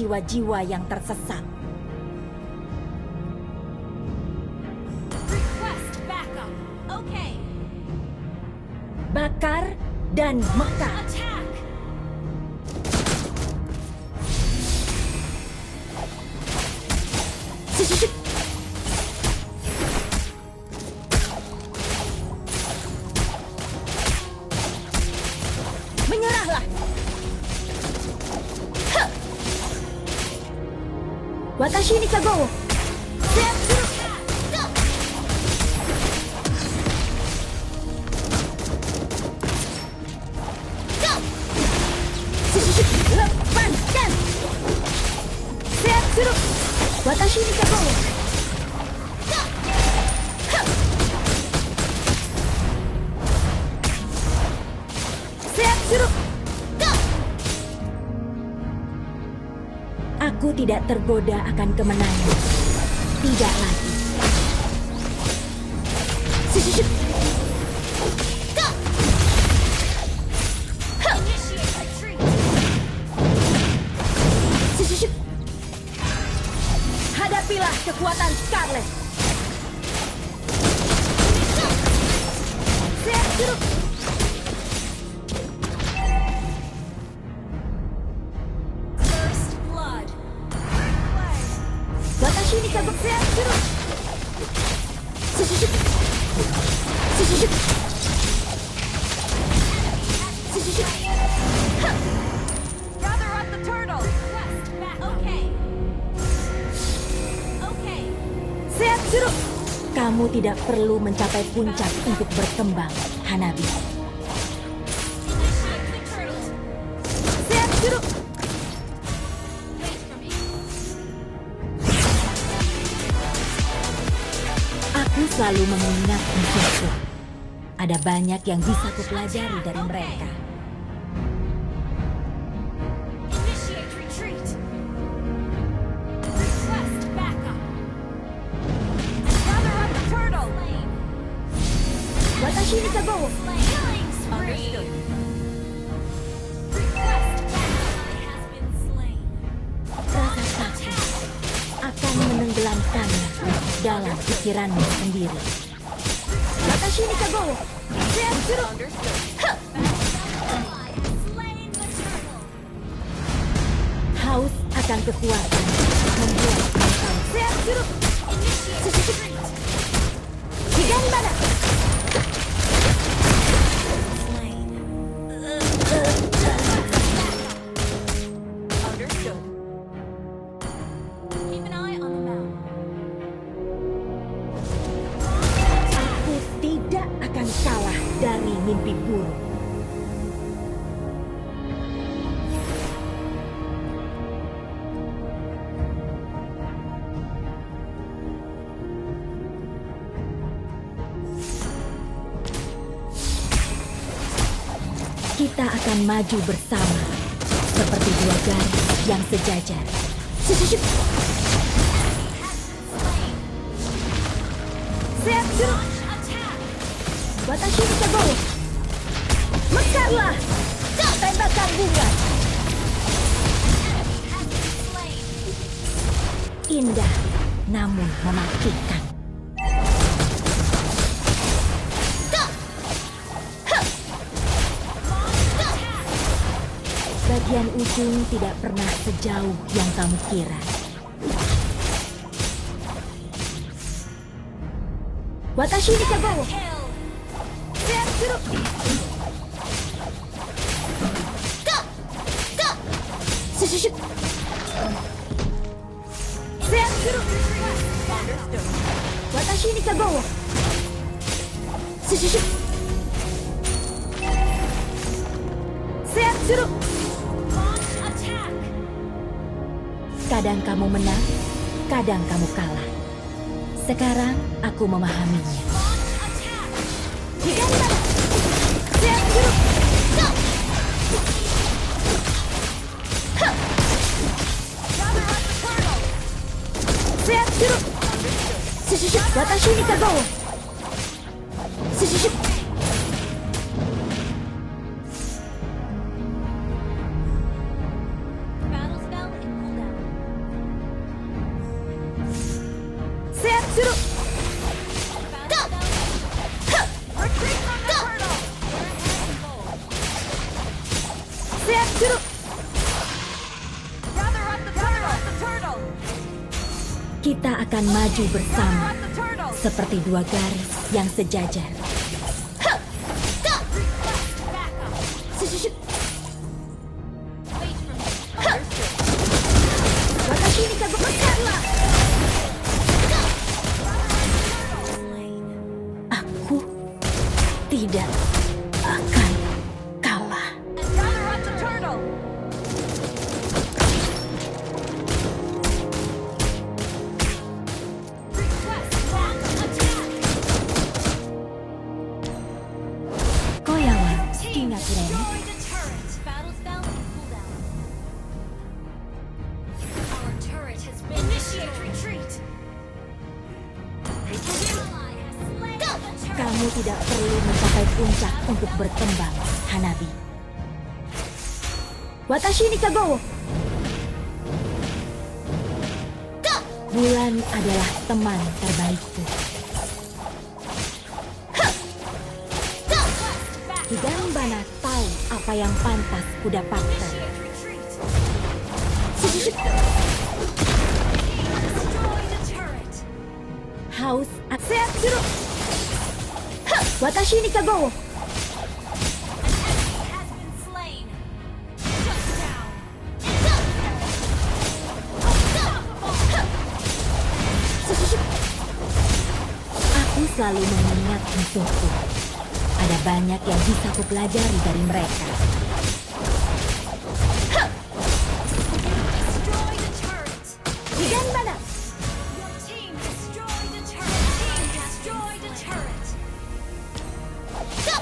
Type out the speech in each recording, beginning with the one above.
jiwa-jiwa yang tersesat. Request backup. Okay. Bakar dan mekar. Attack. Menyerahlah. Watashi ni kago. Lepaskan. Seatsuru. Watashi ni kago. Seatsuru. Aku tidak tergoda akan kemenangan. Tidak lagi. Initiate retreat. Hadapilah kekuatan Scarlet. Seatsuru. First blood. Watashi ni kago. Seatsuru. Gather up the turtle. Request back. Okay. Okay. Seatsuru. Kamu tidak perlu mencapai puncak untuk berkembang, Hanabi. Initiate the turtle. Seatsuru. Wait for me. Aku selalu mengingat musuhku. Ada banyak yang bisa kupelajari dari mereka. Initiate retreat. Request backup. Gather up the turtle. Slain. Watashi ni kago. Killing spree. Request backup has been slain. Rasa takut akan menenggelamkanmu dalam pikiranmu sendiri. Watashi ni kago. Seatsuru. Ally has slain the turtle. Haus akan kekuatan membuat engkau. Seatsuru. Initiate retreat. Higanbana. Slain. Understood. Keep an eye on the map. Aku tidak akan kalah dari mimpi buruk. Kita akan maju bersama seperti dua garis yang sejajar. Slain. Seatsuru. Attack. Watashi ni kago. Mekarlah. Tembakan bunga. Slain. Indah namun mematikan. Bagian ujung tidak pernah sejauh yang kamu kira. Watashi ni kago. Kill. Seatsuru. Seatsuru. Understood. Watashi ni kago. Seatsuru. Launch attack. Kadang kamu menang, kadang kamu kalah. Sekarang aku memahaminya. Launch attack. Higanbana. Seatsuru. Gather up the turtle. Seatsuru. Watashi ni kago. Battle spell in cooldown. suruh. Gather up the turtle. Kita akan maju bersama Gather up the turtle. seperti dua garis yang sejajar. Watashi ni kago mekarlah. Aku tidak akan kalah. Gather up the turtle. Koyawa, Kinga Kureni. Kamu tidak perlu mencapai puncak untuk berkembang, Hanabi. Watashi ni kago. Bulan adalah teman terbaikku. Hidanbana tahu apa yang pantas kudapatkan. Haus sehat suruh. Watashi ni kago. Aku selalu mengingat musuhku. Ada banyak yang bisa kupelajari dari mereka. Hidanbana.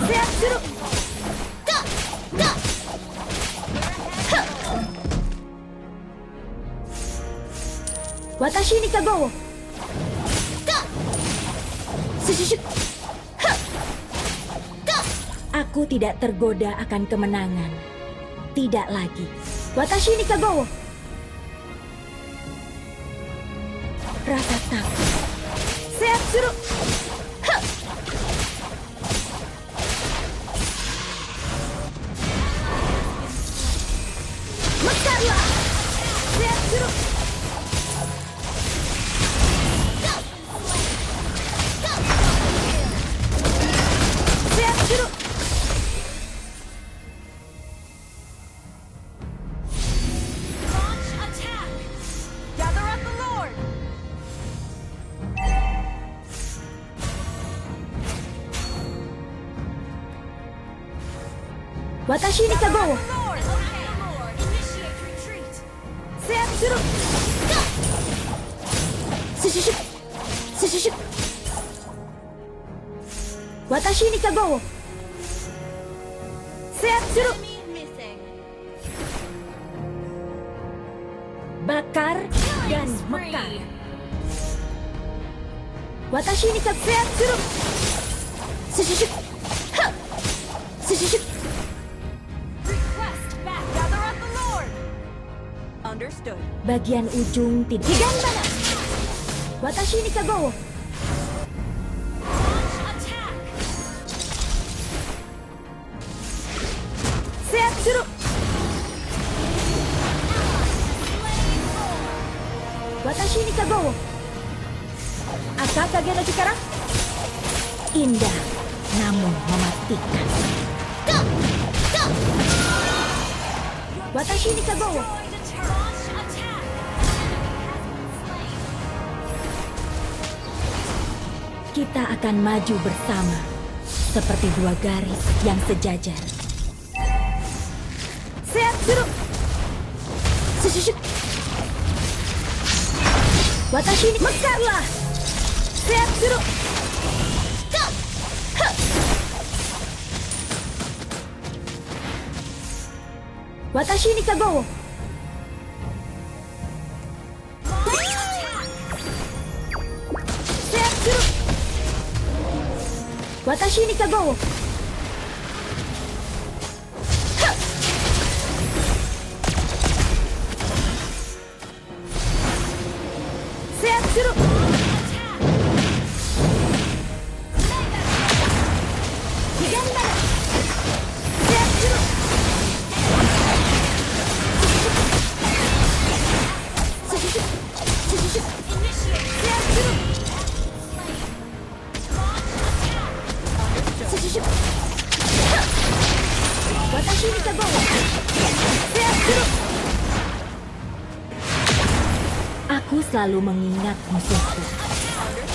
Sehat suruh. Watashi ni kago. Aku tidak tergoda akan kemenangan. Tidak lagi. Watashi ni kago. Rasa takut. Sehat suruh. Mekarlah. Sehat suruh. Sehat suruh. Gather up the Lord. Watashi ni kago. Lord. Sehat suruh. Sushushu. Sushushu. Watashi ni kago. Sehat suruh. Bakar dan mekar. Watashi ni kago. Sehat suruh. Sushushu. Sushushu. Request back. Gather up the Lord. Understood. Bagian ujung tidak. Hidanbana. Watashi ni kago. Sehat suruh. Watashi ni kago. Akakage no chikara. Indah namun mematikan. Watashi ni kago. Kita akan maju bersama seperti dua garis yang sejajar. Sehat suruh. Sushushu. Watashi ni mekarlah. Sehat suruh. Watashi ni kago. Sehat suruh. Watashi ni kago. Sehat suruh. Hidanbana. Sehat suruh. Kagowo. Aku selalu mengingat musuhku.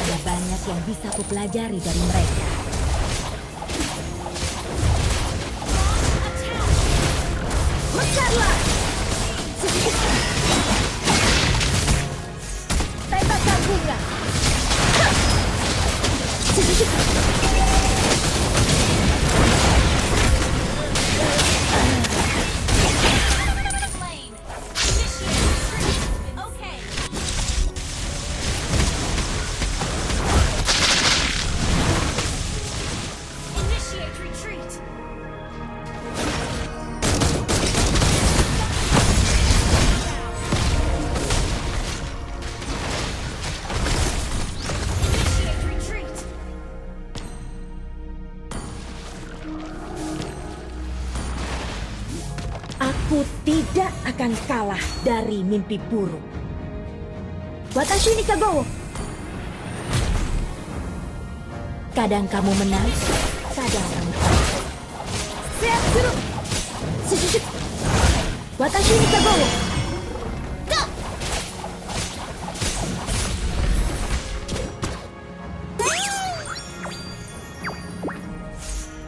Ada banyak yang bisa aku pelajari dari mereka. Mekarlah! Tembakan bunga! Slain. Initiate. Okay. Initiate retreat. Initiate retreat. Aku tidak akan kalah dari mimpi buruk. Watashi ni Kagowo. Kadang kamu menang, kadang kamu kalah. Siap suruh. Shushu. Watashi ni Kagowo. Go!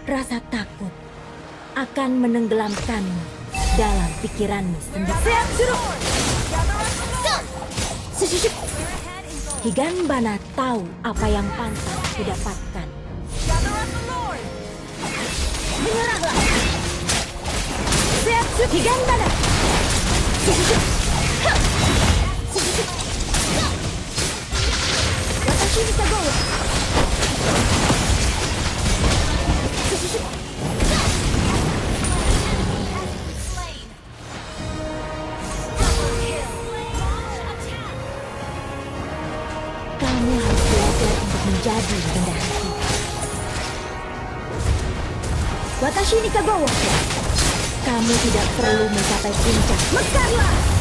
Rasa takut akan menenggelamkanmu dalam pikiranmu sendiri. Siap suruh. Shushu. Higanbana tahu apa yang pantas didapatkan. Gather up the Lord. Menyerahlah. Siap suruh. Higanbana. Shushu. Shushu. Watashi ni Kagowo. Shushu. Slain. Double kill. Launch attack. Kamu harus belajar untuk menjadi rendah hati. Watashi ni Kagowo. Kamu tidak perlu mencapai puncak. Mekarlah!